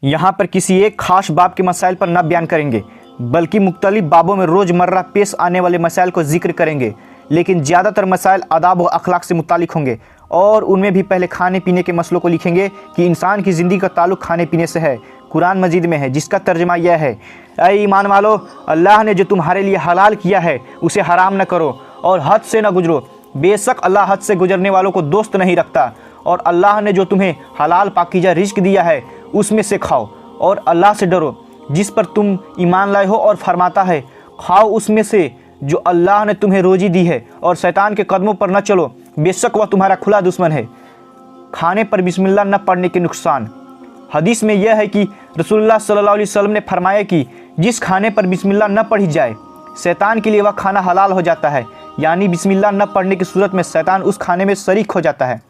यहाँ पर किसी एक खास बाब के मसाइल पर न बयान करेंगे, बल्कि मुख्तलिफ बाबों में रोज़मर्रा पेश आने वाले मसाइल को जिक्र करेंगे। लेकिन ज़्यादातर मसाइल आदाब व अखलाक से मुतालिक होंगे, और उनमें भी पहले खाने पीने के मसलों को लिखेंगे कि इंसान की ज़िंदगी का ताल्लुक़ खाने पीने से है। कुरान मजीद में है, जिसका तर्जमा यह है, ऐ ईमान वालो, अल्लाह ने जो तुम्हारे लिए हलाल किया है उसे हराम न करो और हद से न गुजरो। बेशक अल्लाह हद से गुजरने वालों को दोस्त नहीं रखता। और अल्लाह ने जो तुम्हें हलाल पाकीज़ा रिज़्क़ दिया है उसमें से खाओ, और अल्लाह से डरो जिस पर तुम ईमान लाए हो, और फरमाता है, खाओ उसमें से जो अल्लाह ने तुम्हें रोज़ी दी है, और शैतान के कदमों पर न चलो, बेशक वह तुम्हारा खुला दुश्मन है। खाने पर बिस्मिल्लाह न पढ़ने के नुकसान। हदीस में यह है कि रसूलुल्लाह सल्लल्लाहु अलैहि वसल्लम ने फरमाया कि जिस खाने पर बिस्मिल्लाह न पढ़ी जाए, शैतान के लिए वह खाना हलाल हो जाता है। यानी बिस्मिल्लाह न पढ़ने की सूरत में शैतान उस खाने में शरीक हो जाता है।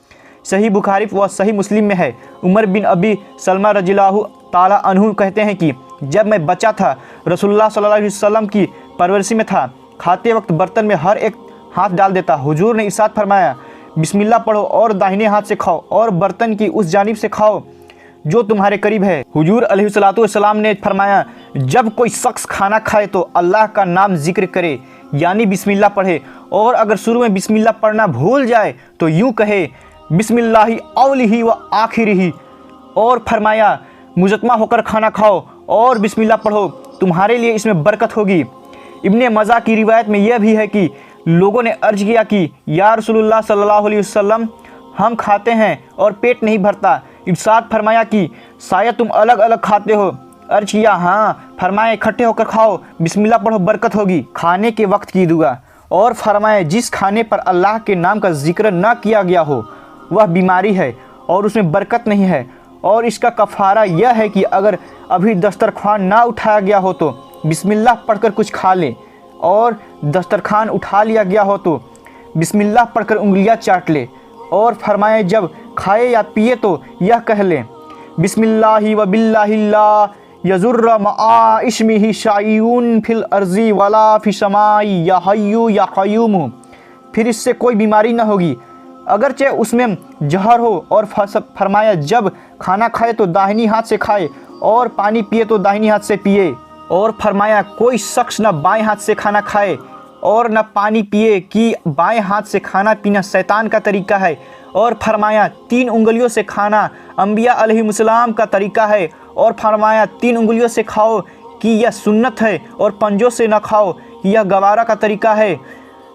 सही बुखारी व सही मुस्लिम में है, उमर बिन अबी सलमा रज़ियल्लाहु ताला अन्हु कहते हैं कि जब मैं बच्चा था, रसूलुल्लाह सल्लल्लाहु अलैहि वसल्लम की परवरिशी में था, खाते वक्त बर्तन में हर एक हाथ डाल देता। हुजूर ने इरशाद फरमाया, बिस्मिल्लाह पढ़ो और दाहिने हाथ से खाओ, और बर्तन की उस जानिब से खाओ जो तुम्हारे करीब है। हुजूर अलैहिस्सलातु वस्सलाम ने फरमाया, जब कोई शख्स खाना खाए तो अल्लाह का नाम जिक्र करे, यानी बिस्मिल्लाह पढ़े, और अगर शुरू में बिस्मिल्लाह पढ़ना भूल जाए तो यूँ कहे, बिस्मिल्लाहि अव्वलिही व आखिरिही, और फरमाया, मुजतमा होकर खाना खाओ और बिस्मिल्लाह पढ़ो, तुम्हारे लिए इसमें बरकत होगी। इब्ने मज़ा की रिवायत में यह भी है कि लोगों ने अर्ज किया कि या रसूलुल्लाह सल्लल्लाहु अलैहि वसल्लम, हम खाते हैं और पेट नहीं भरता। इरशाद फरमाया कि शायद तुम अलग अलग खाते हो। अर्ज किया, हाँ। फरमाया, इकट्ठे होकर खाओ, बिस्मिल्लाह पढ़ो, बरकत होगी। खाने के वक्त की दुआ। और फरमाया, जिस खाने पर अल्लाह के नाम का जिक्र न किया गया हो वह बीमारी है और उसमें बरकत नहीं है, और इसका कफ़ारा यह है कि अगर अभी दस्तरख्वान ना उठाया गया हो तो बिस्मिल्लाह पढ़कर कुछ खा लें, और दस्तरखान उठा लिया गया हो तो बिस्मिल्लाह पढ़कर उंगलियां चाट ले। और फरमाए, जब खाए या पिए तो यह कह लें, बिस्मिल्लाहि व बिल्लाहिल्ला यजुर्र मआ इस्मिही शाइउन फिल अर्ज़ी वला फि समाई या हय्यु या क़य्यूम। फिर इससे कोई बीमारी न होगी अगरचे उसमें जहर हो। और फरमाया, जब खाना खाए तो दाहिनी हाथ से खाए, और पानी पिए तो दाहिनी हाथ से पिए। और फरमाया, कोई शख्स न बाएं हाथ से खाना खाए और न पानी पिए, कि बाएं हाथ से खाना पीना शैतान का तरीका है। और फरमाया, 3 उंगलियों से खाना अंबिया अलैहिमुस्सलाम का तरीका है। और फरमाया, 3 उंगलियों से खाओ कि यह सुन्नत है, और पंजों से न खाओ कि यह गवारा का तरीका है।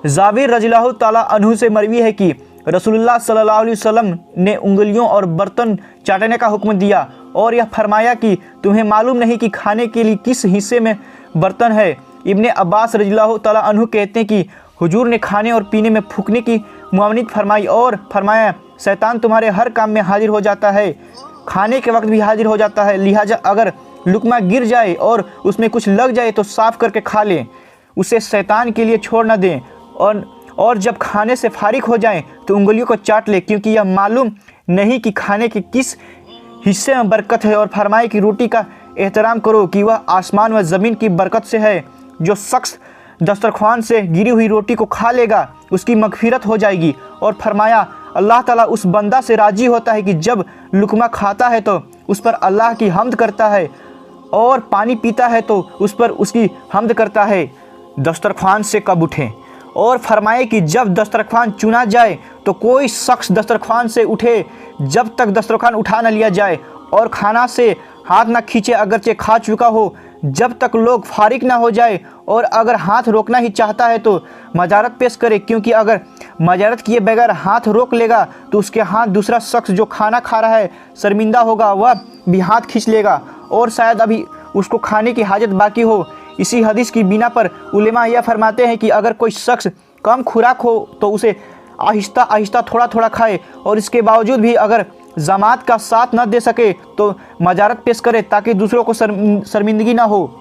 जाबिर रज़ियल्लाहु ताला अन्हु से मरवी है कि रसूलुल्लाह सल्लल्लाहु अलैहि वसल्लम ने उंगलियों और बर्तन चाटने का हुक्म दिया, और यह फरमाया कि तुम्हें मालूम नहीं कि खाने के लिए किस हिस्से में बर्तन है। इब्ने अब्बास रज़ियल्लाहु ताला अन्हु कहते हैं कि हुजूर ने खाने और पीने में फूंकने की मुआवनत फरमाई, और फरमाया, शैतान तुम्हारे हर काम में हाजिर हो जाता है, खाने के वक्त भी हाजिर हो जाता है। लिहाजा अगर लुकमा गिर जाए और उसमें कुछ लग जाए तो साफ़ करके खा लें, उसे शैतान के लिए छोड़ न दें। और जब खाने से फारिग हो जाएं तो उंगलियों को चाट ले, क्योंकि यह मालूम नहीं कि खाने के किस हिस्से में बरकत है। और फरमाए कि रोटी का एहतराम करो कि वह आसमान व ज़मीन की बरकत से है। जो शख्स दस्तरख्वान से गिरी हुई रोटी को खा लेगा उसकी मगफिरत हो जाएगी। और फरमाया, अल्लाह ताला उस बंदा से राज़ी होता है कि जब लुकमा खाता है तो उस पर अल्लाह की हम्द करता है, और पानी पीता है तो उस पर उसकी हम्द करता है। दस्तरख्वान से कब उठें। और फरमाए कि जब दस्तरख्वान चुना जाए तो कोई शख्स दस्तरख्वान से उठे जब तक दस्तरख्वान उठा न लिया जाए, और खाना से हाथ न खींचे अगरचे खा चुका हो जब तक लोग फारिग ना हो जाए। और अगर हाथ रोकना ही चाहता है तो मजारत पेश करे, क्योंकि अगर मजारत किए बगैर हाथ रोक लेगा तो उसके हाथ दूसरा शख्स जो खाना खा रहा है शर्मिंदा होगा, वह भी हाथ खींच लेगा, और शायद अभी उसको खाने की हाजत बाकी हो। इसी हदीस की बिना पर उलेमा यह फरमाते हैं कि अगर कोई शख्स कम खुराक हो तो उसे आहिस्ता आहिस्ता थोड़ा थोड़ा खाए, और इसके बावजूद भी अगर जमात का साथ न दे सके तो मजारत पेश करे, ताकि दूसरों को शर्मिंदगी ना हो।